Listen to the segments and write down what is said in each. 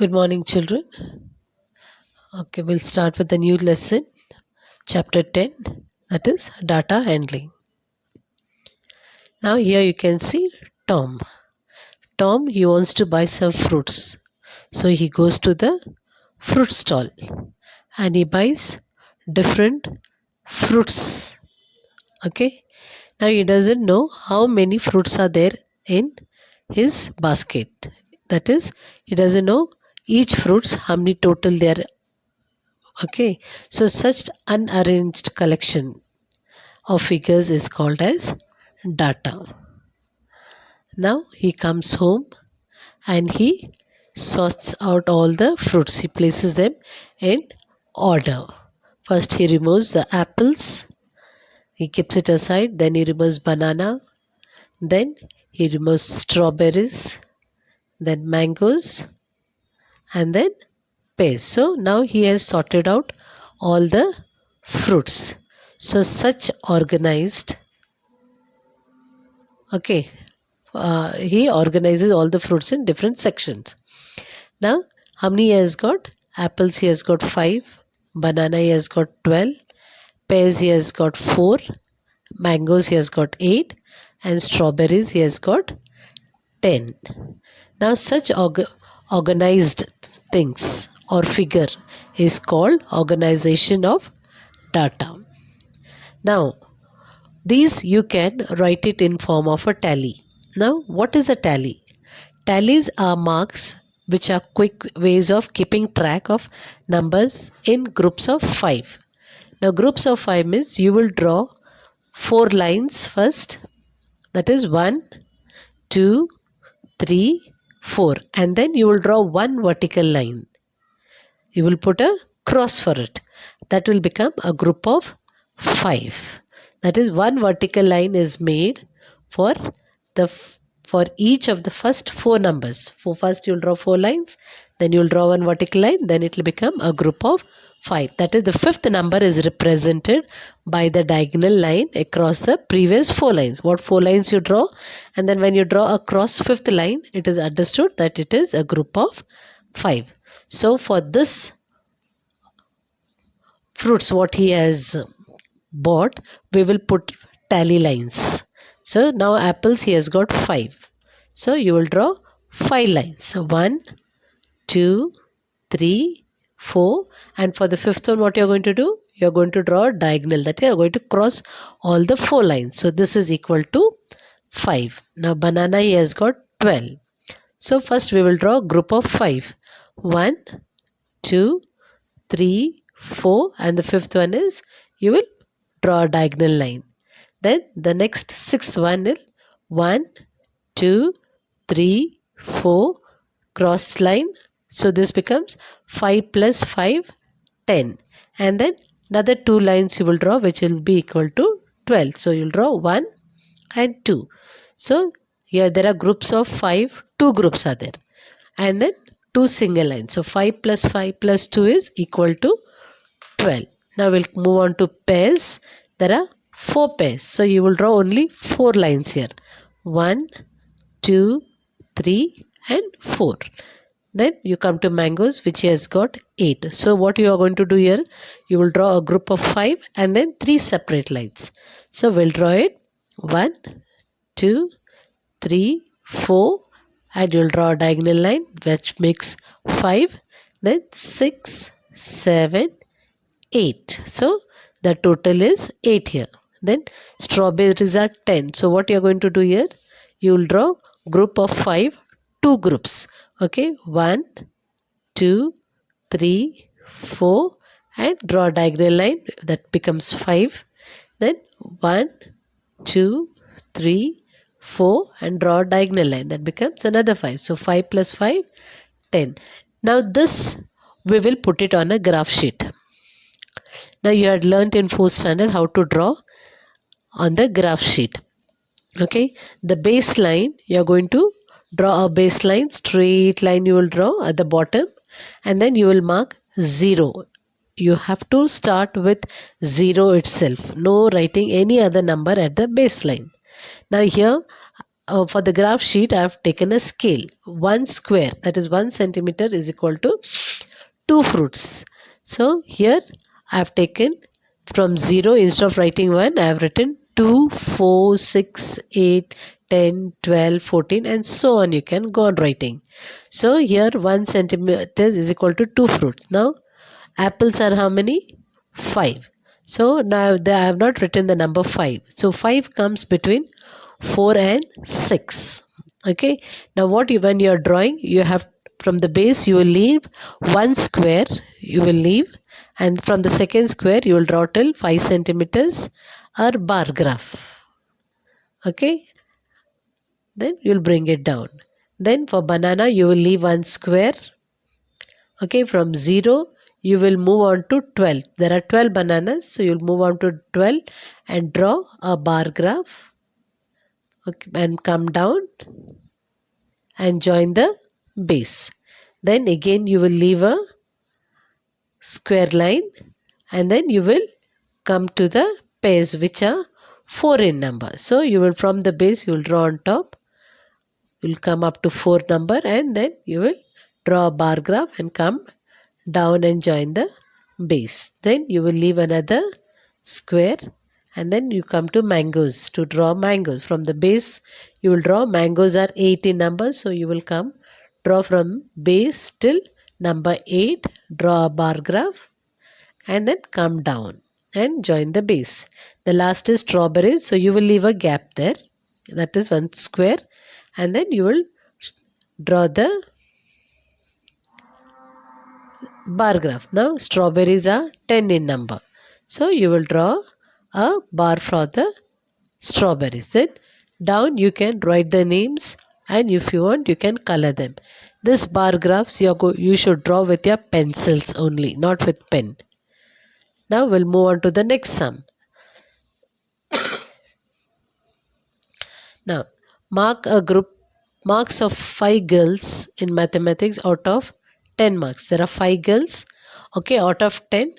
Good morning, children. Okay, we'll start with the new lesson, chapter 10, that is data handling. Now, here you can see Tom. Tom, he wants to buy some fruits. So, he goes to the fruit stall and he buys different fruits. Okay, now he doesn't know how many fruits are there in his basket. That is, he doesn't know each fruits, how many total there. Okay, so such unarranged collection of figures is called as data. Now he comes home and he sorts out all the fruits. He places them in order. First he removes the apples, he keeps it aside, then he removes banana, then he removes strawberries, then mangoes, and then pears. So now he has sorted out all the fruits. So such organized, okay, he organizes all the fruits in different sections. Now, how many he has got? Apples he has got 5, banana he has got 12, pears he has got 4, mangoes he has got 8, and strawberries he has got 10. Now, such organized things or figure is called organization of data. Now, these you can write it in form of a tally. Now, what is a tally? Tallies are marks which are quick ways of keeping track of numbers in groups of 5. Now, groups of 5 means you will draw 4 lines first, that is 1, 2, 3, 4, and then you will draw one vertical line. You will put a cross for it. That will become a group of 5. That is, one vertical line is made for for each of the first 4 numbers. For first you will draw 4 lines, then you will draw one vertical line, then it will become a group of 5. That is, the fifth number is represented by the diagonal line across the previous 4 lines. What 4 lines you draw, and then when you draw across fifth line, it is understood that it is a group of 5. So for this fruits what he has bought, we will put tally lines. So now apples he has got 5. So you will draw 5 lines. So 1, 2, 3, 4, and for the fifth one what you are going to do? You are going to draw a diagonal, that you are going to cross all the 4 lines. So this is equal to 5. Now banana he has got 12. So first we will draw a group of 5. 1, 2, 3, 4, and the fifth one is you will draw a diagonal line. Then the next sixth one is 1, 2, 3, 4, cross line. So this becomes 5 plus 5, 10. And then another 2 lines you will draw which will be equal to 12. So you will draw 1 and 2. So here there are groups of 5, 2 groups are there. And then 2 single lines. So 5 plus 5 plus 2 is equal to 12. Now we'll move on to pairs. There are 4 pairs. So you will draw only 4 lines here. 1, 2, 3 and 4. Then you come to mangoes which has got 8. So what you are going to do here? You will draw a group of 5 and then 3 separate lines. So we'll draw it 1, 2, 3, 4, and you'll draw a diagonal line which makes 5, then 6, 7, 8. So the total is 8 here. Then strawberries are 10. So what you are going to do here? You will draw group of 5, 2 groups. Okay, 1, 2, 3, 4, and draw a diagonal line that becomes 5. Then 1, 2, 3, 4, and draw a diagonal line that becomes another 5. So 5 plus 5, 10. Now this we will put it on a graph sheet. Now you had learnt in 4th standard how to draw on the graph sheet. Okay, the baseline, you are going to draw a baseline, straight line you will draw at the bottom, and then you will mark 0. You have to start with 0 itself. No writing any other number at the baseline. Now here for the graph sheet, I have taken a scale. 1 square, that is 1 centimeter, is equal to 2 fruits. So here I have taken from 0, instead of writing 1, I have written 2, 4, 6, 8, 10, 12, 14, and so on. You can go on writing. So here 1 centimeter is equal to 2 fruits. Now apples are how many? 5. So now I have not written the number 5. So 5 comes between 4 and 6. Okay. Now when you are drawing, you have, from the base you will leave 1 square, you will leave, and from the second square you will draw till 5 centimeters or bar graph. Okay. Then you will bring it down. Then for banana you will leave 1 square. Okay, from 0 you will move on to 12. There are 12 bananas, so you will move on to 12 and draw a bar graph. Okay, and come down and join the base. Then again you will leave a square line, and then you will come to the pairs which are 4 in number. So you will, from the base you will draw on top, you will come up to 4 number, and then you will draw a bar graph and come down and join the base. Then you will leave another square, and then you come to mangoes to draw mangoes. From the base you will draw, mangoes are 8 in number, so you will come draw from base till number 8, draw a bar graph, and then come down and join the base. The last is strawberries, so you will leave a gap there, that is 1 square, and then you will draw the bar graph. Now strawberries are 10 in number, so you will draw a bar for the strawberries. Then down you can write the names, and if you want you can color them. This bar graphs you should draw with your pencils only, not with pen. Now we'll move on to the next sum. Now mark a group marks of 5 girls in mathematics out of 10 marks. There are 5 girls. Okay, out of 10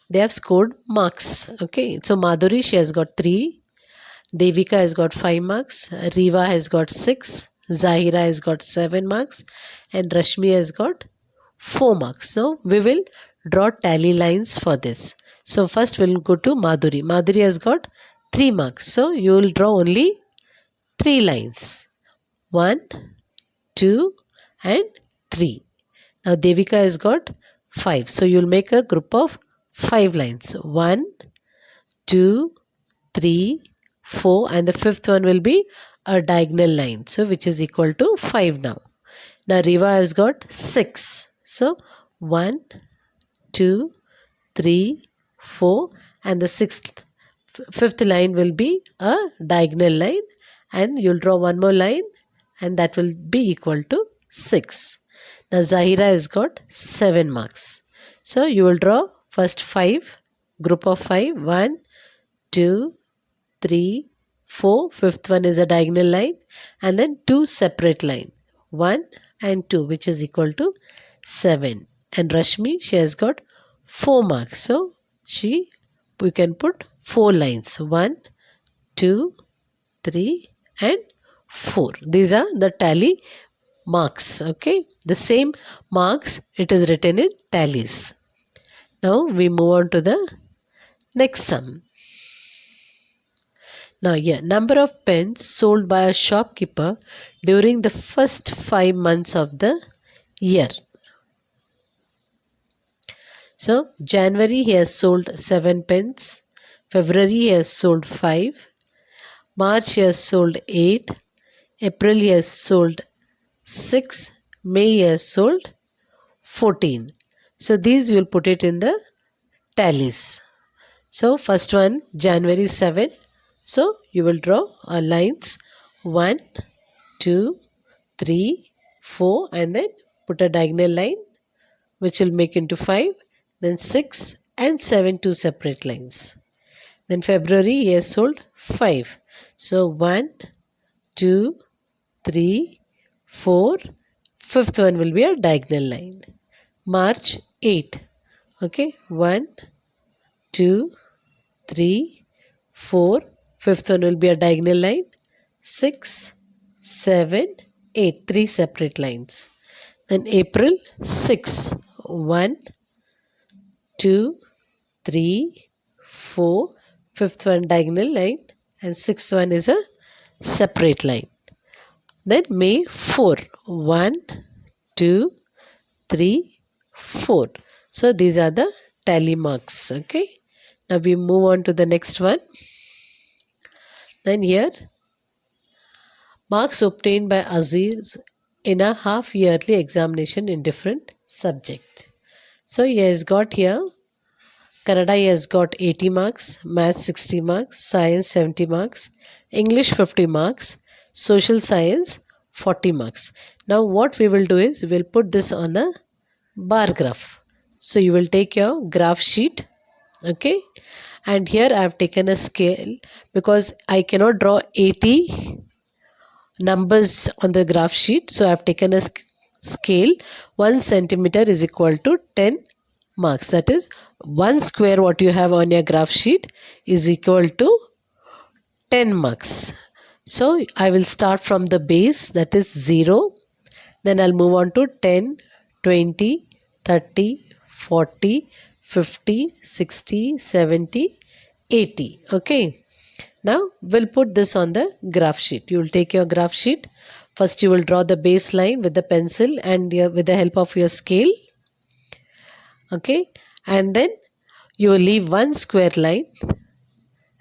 they have scored marks. Okay, so Madhuri, she has got 3. Devika has got 5 marks. Riva has got 6. Zahira has got 7 marks. And Rashmi has got 4 marks. So we will draw tally lines for this. So first we'll go to Madhuri. Madhuri has got 3 marks. So you will draw only 3 lines. 1, 2 and 3. Now Devika has got 5. So you will make a group of 5 lines. 1, 2, 3, 4, and the fifth one will be a diagonal line. So which is equal to 5 now. Now Riva has got 6. So 1, 2, 3, 4, and the fifth line will be a diagonal line, and you'll draw one more line, and that will be equal to 6. Now Zahira has got 7 marks. So you will draw first 5, group of 5, 1, 2, 3, 4, fifth one is a diagonal line, and then 2 separate line, 1 and 2, which is equal to 7. And Rashmi, she has got 4 marks. So we can put 4 lines, 1, 2, 3 and 4. These are the tally marks. Okay, the same marks, it is written in tallies. Now we move on to the next sum. Now here, number of pens sold by a shopkeeper during the first 5 months of the year. So January he has sold 7 pens, February he has sold 5, March he has sold 8, April he has sold 6, May he has sold 14. So these you will put it in the tallies. So first one, January 7. So you will draw lines 1, 2, 3, 4, and then put a diagonal line which will make into 5. Then 6 and 7, 2 separate lines. Then February he has sold 5. So 1, 2, 3, 4. Fifth one will be a diagonal line. March 8. Okay, 1, 2, 3, 4. Fifth one will be a diagonal line. 6, 7, 8, 3 separate lines. Then April 6, 1, 2, 3, 4, fifth one diagonal line, and sixth one is a separate line. Then May 4, 1, 2, 3, 4. So these are the tally marks. Okay. Now we move on to the next one. Then here, marks obtained by Aziz in a half yearly examination in different subject. So he has got here, Kannada he has got 80 marks, Math 60 marks, Science 70 marks, English 50 marks, Social Science 40 marks. Now what we will do is, we will put this on a bar graph. So you will take your graph sheet, okay, and here I have taken a scale because I cannot draw 80 numbers on the graph sheet. So I have taken a scale. 1 centimeter is equal to 10 marks. That is, 1 square what you have on your graph sheet is equal to 10 marks. So I will start from the base, that is 0. Then I'll move on to 10, 20, 30, 40, 50, 60, 70, 80. Okay. Now we'll put this on the graph sheet. You will take your graph sheet. First you will draw the baseline with the pencil and with the help of your scale. Okay. And then you will leave one square line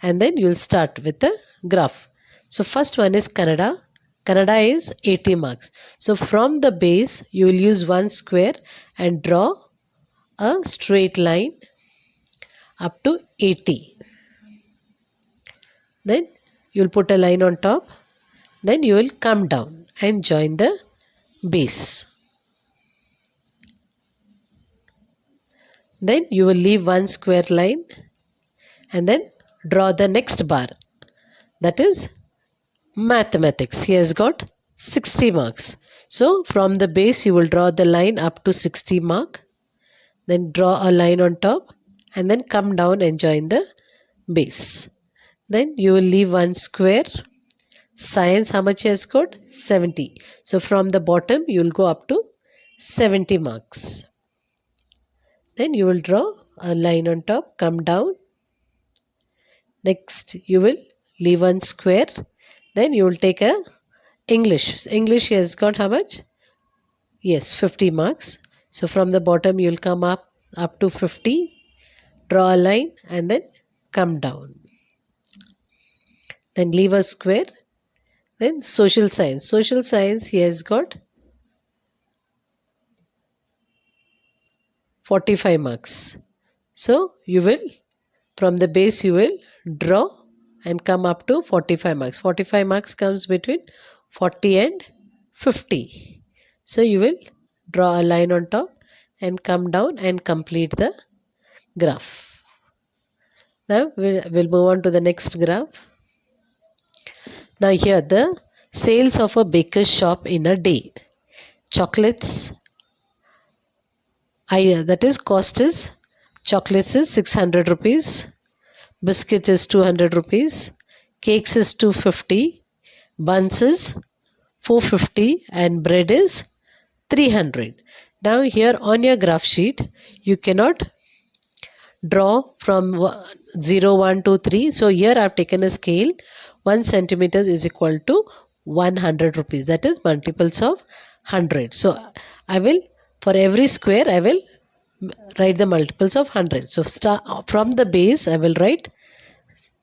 and then you will start with the graph. So first one is Kannada. Kannada is 80 marks. So from the base you will use one square and draw a straight line up to 80. Then you will put a line on top. Then you will come down and join the base. Then you will leave one square line and then draw the next bar. That is mathematics. He has got 60 marks. So from the base you will draw the line up to 60 mark. Then draw a line on top and then come down and join the base. Then you will leave one square. Science, how much he has got? 70. So from the bottom you will go up to 70 marks. Then you will draw a line on top, come down. Next you will leave one square. Then you will take a English. English he has got how much? Yes, 50 marks. So from the bottom you will come up to 50. Draw a line and then come down. Then leave a square. Then social science. Social science he has got 45 marks. So you will, from the base you will draw and come up to 45 marks. 45 marks comes between 40 and 50. So you will draw a line on top and come down and complete the graph. Now we'll move on to the next graph. Now here the sales of a baker's shop in a day. Chocolates, that is cost is, chocolates is 600 rupees, biscuit is 200 rupees, cakes is 250, buns is 450 and bread is 300. Now here on your graph sheet you cannot draw from 0, 1, 2, 3. So here I have taken a scale. 1 centimeter is equal to 100 rupees. That is multiples of 100. So I will, for every square I will write the multiples of 100. So from the base I will write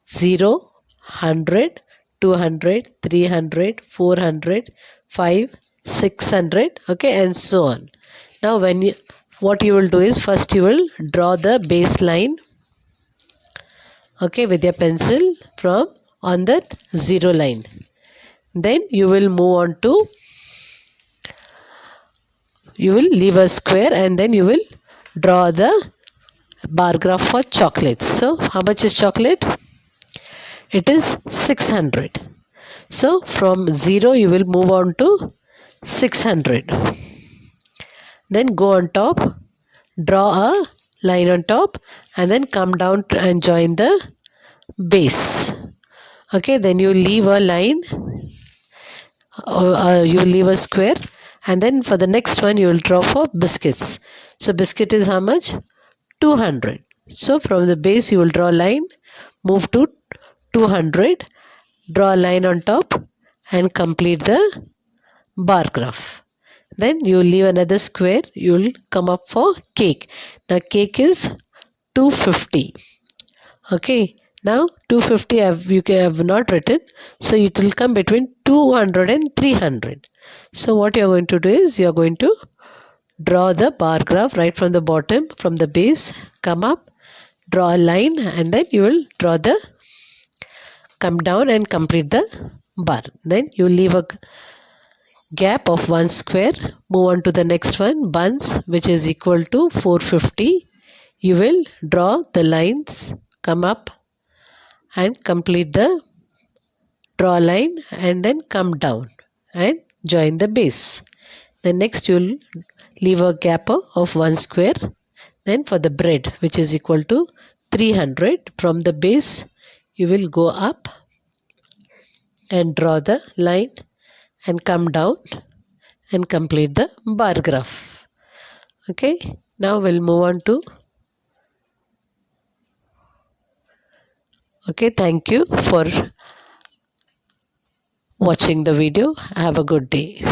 0, 100, 200, 300, 400, 5, 600, okay, and so on. Now what you will do is, first you will draw the baseline, okay, with your pencil from on that 0 line. Then you will move on to, you will leave a square and then you will draw the bar graph for chocolates. So how much is chocolate? It is 600. So from 0 you will move on to 600. Then go on top, draw a line on top and then come down and join the base. Okay, then you leave a line. you will leave a square, and then for the next one you will draw for biscuits. So biscuit is how much? 200. So from the base you will draw a line, move to 200, draw a line on top and complete the bar graph. Then you will leave another square, you will come up for cake. Now cake is 250. Okay, now 250 you have not written, so it will come between 200 and 300. So what you are going to do is you are going to draw the bar graph right from the bottom, from the base, come up, draw a line, and then you will come down and complete the bar. Then you leave a gap of 1 square, move on to the next one, buns, which is equal to 450. You will draw the lines, come up and complete the draw a line and then come down and join the base. Then next you will leave a gap of 1 square. Then for the bread, which is equal to 300, from the base you will go up and draw the line and come down and complete the bar graph. Okay, now we'll move on to. Okay, thank you for watching the video. Have a good day.